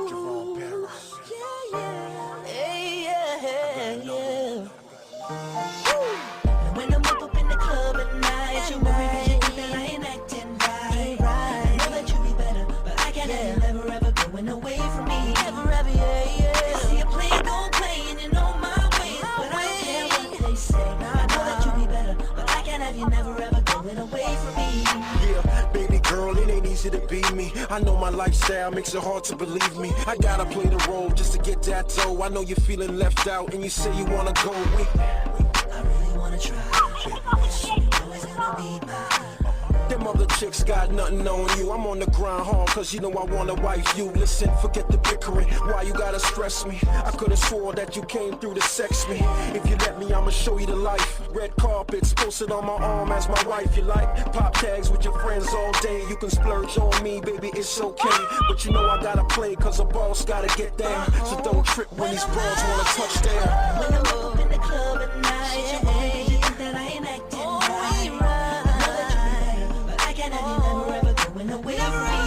Jerome Paris. And when I'm up in the club at night, you worry 'cause you think that I ain't acting right. I know that you be better, but I can't have you never ever going away from me. Never ever, I see a play gon' play and you know my ways, but I don't care what they say. I know that you be better, but I can't have you never ever going away from me. Yeah, baby girl, it ain't easy to be me. I know my lifestyle makes it hard to believe me. I gotta play the role just to get that dough. I know you're feeling left out and you say you wanna go with me. I really wanna try, but you know it's gonna be mine. Them other chicks got nothing on you. I'm on the grind hard cause you know I wanna wife you. Listen, forget the bickering, why you gotta stress me? I could've swore that you came through to sex me. If you let me, I'ma show you the life. Red carpets posted on my arm as my wife. You like pop tags with your friends all day. You can splurge on me, baby, it's okay. But you know I gotta play cause a boss gotta get down. So don't trip when these bros wanna touch down. When I'm up in the club at night, you worry 'cause you think that I ain't acting right. I know that you be better, but I can't have you never ever going away from me.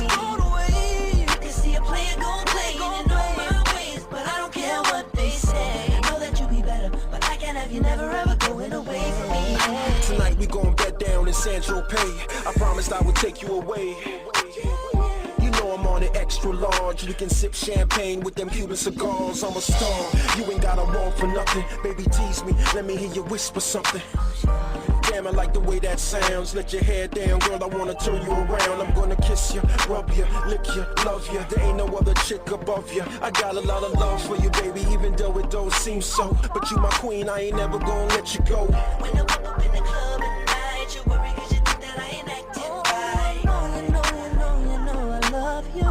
I can see a player gon' play and you know my ways, but I don't care what they say. I know that you be better, but I can't have you never ever going away from me. Tonight we gon' bed down in San Tropez. I promised I would take you away. You know I'm on it extra large. We can sip champagne with them Cuban cigars. I'm a star. You ain't gotta want for nothing. Baby, tease me. Let me hear you whisper something. Damn, I like the way that sounds. Let your hair down, girl. I wanna turn you around. I'm gonna kiss you, rub you, lick you, love you. There ain't no other chick above you. I got a lot of love for you, baby, even though it don't seem so. But you my queen, I ain't never gonna let you go. When I'm up in the club at night, you worry 'cause you think that I ain't acting right. You know I love you.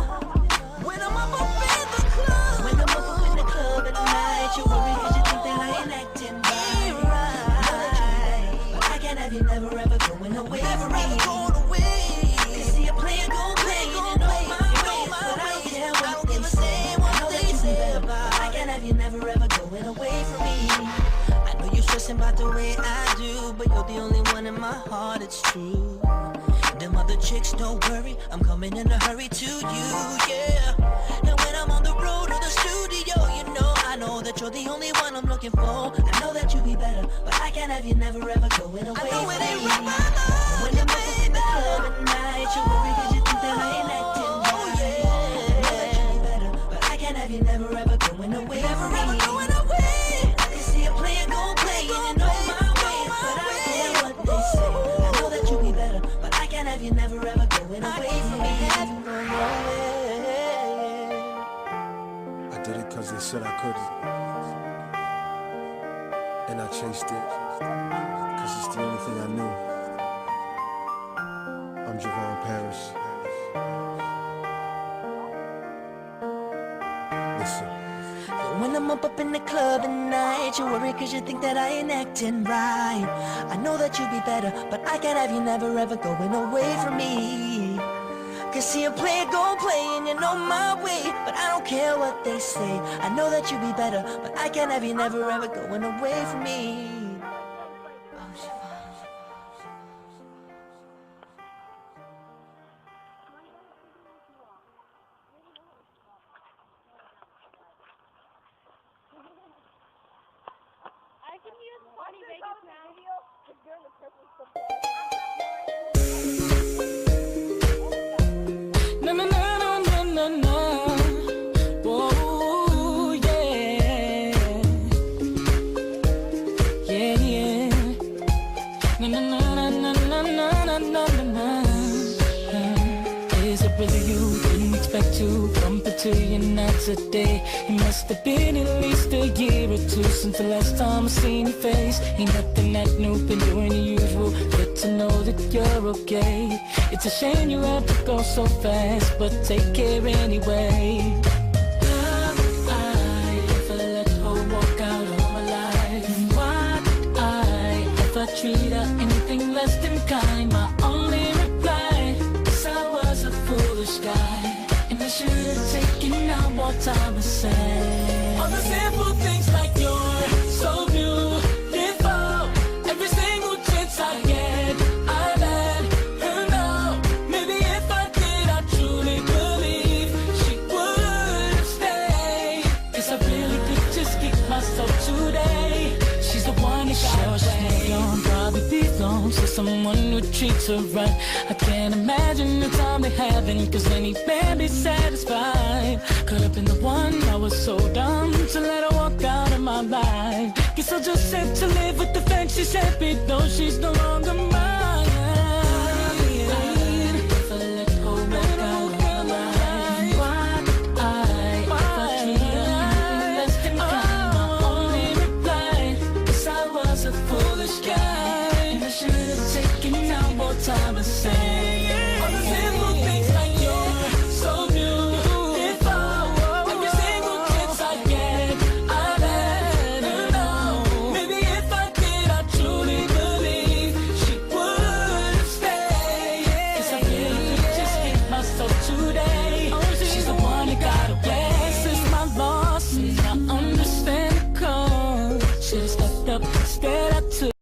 When I'm up in the club, when I'm up in the club at night, you worry 'cause you think that I ain't acting right. But I can't have you never ever going away from me. You see a player gon' play and you know my ways, but I don't care what they say. I know that you be better, but I can't have you never ever going away from me. I know you're stressing about the way I do, but you're the only one in my heart, it's true. Them other chicks, don't worry, I'm coming in a hurry to you, yeah. And when I'm on the road or the studio, you know that you're the only one I'm looking for. I know that you be better, but I can't have you never ever going away from me. When I'm up in the club at night, you worry 'cause you think that I ain't acting right. I know that you be better, but I can't have you never ever going away from me. I can see a player gon' play and you know my ways, but I don't care what they say. I know that you be better, but I can't have you never ever going away from me. I did it cause they said I couldn't. And I chased it cause it's the only thing I knew. I'm Jerome Paris. Listen. When I'm up in the club at night, you worry 'cause you think that I ain't acting right. I know that you be better, but I can't have you never ever going away from me. Can see a player gon' play and you know my way, but I don't care what they say. I know that you be better, but I can't have you never ever going away from me. I can use Funny Vegas now. Na na na na na na na. Oh yeah, yeah yeah. Na na na na na na na na na na. Is it really you? Didn't expect to bump into you not today. It must have been at least a year or two since the last time I seen your face. Ain't nothing that new, been doing the usual. Good to know that you're okay. It's a shame you have to go so fast, but take care anyway. Have I ever let her walk out of my life? Why did I ever treat her anything less than kind? My only reply is I was a foolish guy, and I should have taken out more time to say all the simple things like you're so beautiful. Every single chance I get, I let her know. treats her right. I can't imagine the time they having, cause any man be satisfied. Could have been the one, I was so dumb to let her walk out of my life. Guess I'll just have to live with the fact she's happy, though she's no longer mine. If I let her walk out of my life, why if I treat her less than kind? My only reply is I was a foolish guy, and I should have taken out more time to say all the simple things like you're so beautiful. Every single chance I get, I let her know. Maybe if I did, I truly believe she would stay. 'Cause I really just hate myself today. She's the one that got away. This is my loss, and I understand the cause. Should've stepped up instead.